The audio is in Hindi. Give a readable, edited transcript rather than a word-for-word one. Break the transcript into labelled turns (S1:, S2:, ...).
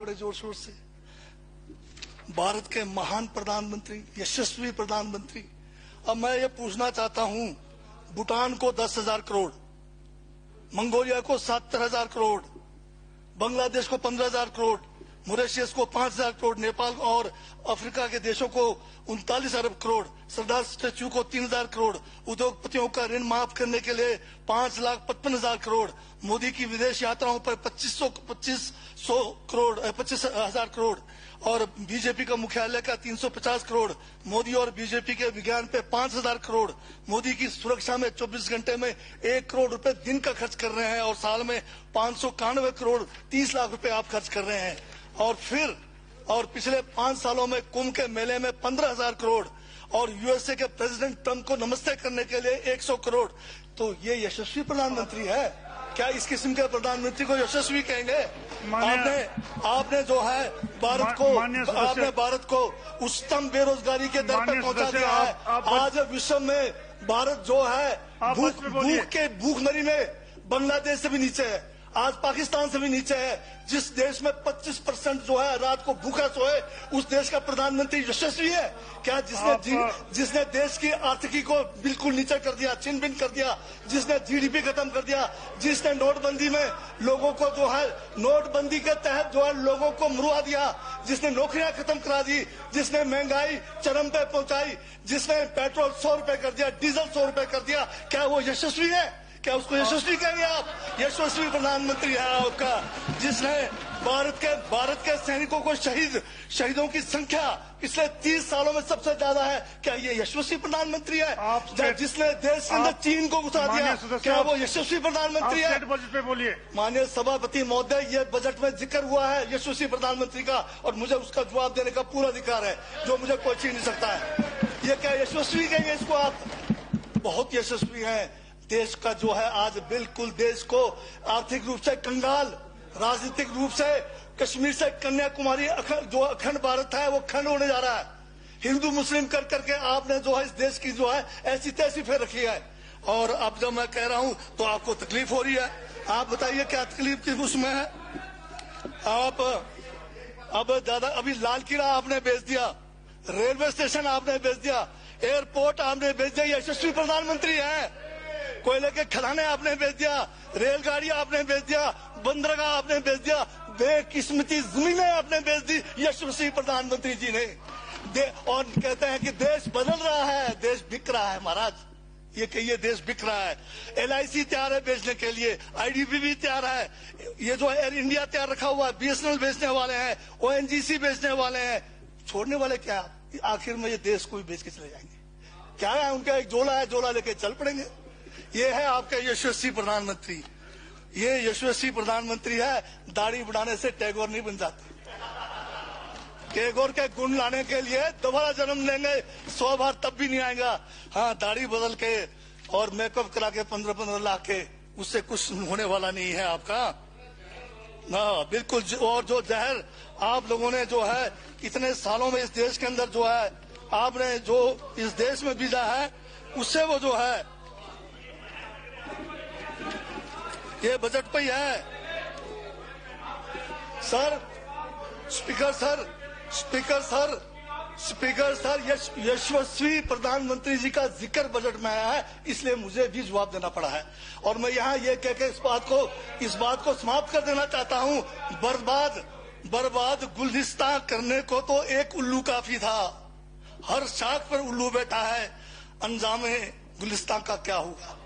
S1: बड़े जोर शोर से भारत के महान प्रधानमंत्री, यशस्वी प्रधानमंत्री। अब मैं ये पूछना चाहता हूं, भूटान को 10,000 करोड़, मंगोलिया को 70,000 करोड़, बांग्लादेश को 15,000 करोड़, मॉरिशस को 5,000 करोड़, नेपाल और अफ्रीका के देशों को 39 अरब करोड़, सरदार स्टैच्यू को 3,000 करोड़, उद्योगपतियों का ऋण माफ करने के लिए 5,55,000 करोड़, मोदी की विदेश यात्राओं पर 25,000 करोड़ और बीजेपी का मुख्यालय का 350 करोड़, मोदी और बीजेपी के विज्ञान पे 5,000 करोड़, मोदी की सुरक्षा में 24 घंटे में 1 करोड़ रुपए दिन का खर्च कर रहे हैं और साल में 591 करोड़ 30 लाख रुपए आप खर्च कर रहे हैं। और पिछले 5 सालों में कुंभ के मेले में 15,000 करोड़ और यूएसए के प्रेसिडेंट ट्रंप को नमस्ते करने के लिए 100 करोड़। तो ये यशस्वी प्रधानमंत्री है क्या? इस किस्म के प्रधानमंत्री को यशस्वी कहेंगे? आपने जो है भारत को उच्चतम बेरोजगारी के दर पर पहुंचा दिया है। आज विश्व में भारत जो है भूखमरी में बांग्लादेश से भी नीचे है, आज पाकिस्तान से भी नीचे है। जिस देश में 25% जो है रात को भूखा सोए, उस देश का प्रधानमंत्री यशस्वी है क्या? जिसने देश की आर्थिकी को बिल्कुल नीचे कर दिया, छिन भिन कर दिया, जिसने जीडीपी खत्म कर दिया, जिसने नोटबंदी में लोगों को जो है नोटबंदी के तहत जो है लोगों को मरवा दिया, जिसने नौकरियां खत्म करा दी, जिसने महंगाई चरम पे पहुंचाई, जिसने पेट्रोल 100 रुपए कर दिया, डीजल 100 रुपए कर दिया, क्या वो यशस्वी है? क्या उसको यशस्वी कहेंगे आप? यशस्वी प्रधानमंत्री है आपका, जिसने भारत के सैनिकों को शहीदों की संख्या पिछले 30 सालों में सबसे ज्यादा है। क्या ये यशस्वी प्रधानमंत्री है? जिसने देश के अंदर चीन को घुसा दिया, क्या वो यशस्वी प्रधानमंत्री है?
S2: बजट पे बोलिए।
S1: माननीय सभापति महोदय, ये बजट में जिक्र हुआ है यशस्वी प्रधानमंत्री का और मुझे उसका जवाब देने का पूरा अधिकार है, जो मुझे कोई छीन नहीं सकता है। ये क्या यशस्वी कहेंगे इसको आप? बहुत यशस्वी है। देश का जो है आज बिल्कुल देश को आर्थिक रूप से कंगाल, राजनीतिक रूप से कश्मीर से कन्याकुमारी जो अखंड भारत है वो खंड होने जा रहा है। हिंदू मुस्लिम कर करके आपने जो है इस देश की जो है ऐसी तैसी फेर रखी है। और अब जब मैं कह रहा हूं तो आपको तकलीफ हो रही है। आप बताइए क्या तकलीफ किस उसमें है? आप अब ज्यादा अभी लाल किला आपने बेच दिया, रेलवे स्टेशन आपने बेच दिया, एयरपोर्ट आपने बेच दिया, यशस्वी प्रधानमंत्री है। कोयले के खदाने आपने बेच दिया, रेलगाड़ियां आपने बेच दिया, बंदरगाह आपने बेच दिया, बेकिस्मती जमीनें आपने बेच दी यशस्वी प्रधानमंत्री जी ने। और कहते हैं कि देश बदल रहा है, देश बिक रहा है। महाराज ये कहिए देश बिक रहा है। LIC तैयार है बेचने के लिए, IDB भी तैयार है, ये जो एयर इंडिया तैयार रखा हुआ है, BSNL बेचने वाले हैं, ONGC बेचने वाले हैं। छोड़ने वाले क्या? आखिर में ये देश को भी बेच के चले जाएंगे। क्या है उनका? एक झोला है, झोला लेके चल पड़ेंगे। ये है आपका यशस्वी प्रधानमंत्री। ये यशस्वी प्रधानमंत्री है। दाढ़ी बढ़ाने से टैगोर नहीं बन जाते। टैगोर के गुण लाने के लिए दोबारा जन्म लेंगे 100 बार, तब भी नहीं आएगा। हाँ, दाढ़ी बदल के और मेकअप करा के 15-15 लाख के, उससे कुछ होने वाला नहीं है आपका। हाँ बिल्कुल। और जो जहर आप लोगों ने जो है इतने सालों में इस देश के अंदर जो है आपने जो इस देश में बीजा है, उससे वो जो है ये बजट पे ही है। सर, स्पीकर सर, यशस्वी प्रधानमंत्री जी का जिक्र बजट में आया है, इसलिए मुझे भी जवाब देना पड़ा है। और मैं यहाँ ये कह के इस बात को समाप्त कर देना चाहता हूँ। बर्बाद गुलदस्ता करने को तो एक उल्लू काफी था, हर शाख पर उल्लू बैठा है, अंजामे गुलिस्तान का क्या होगा?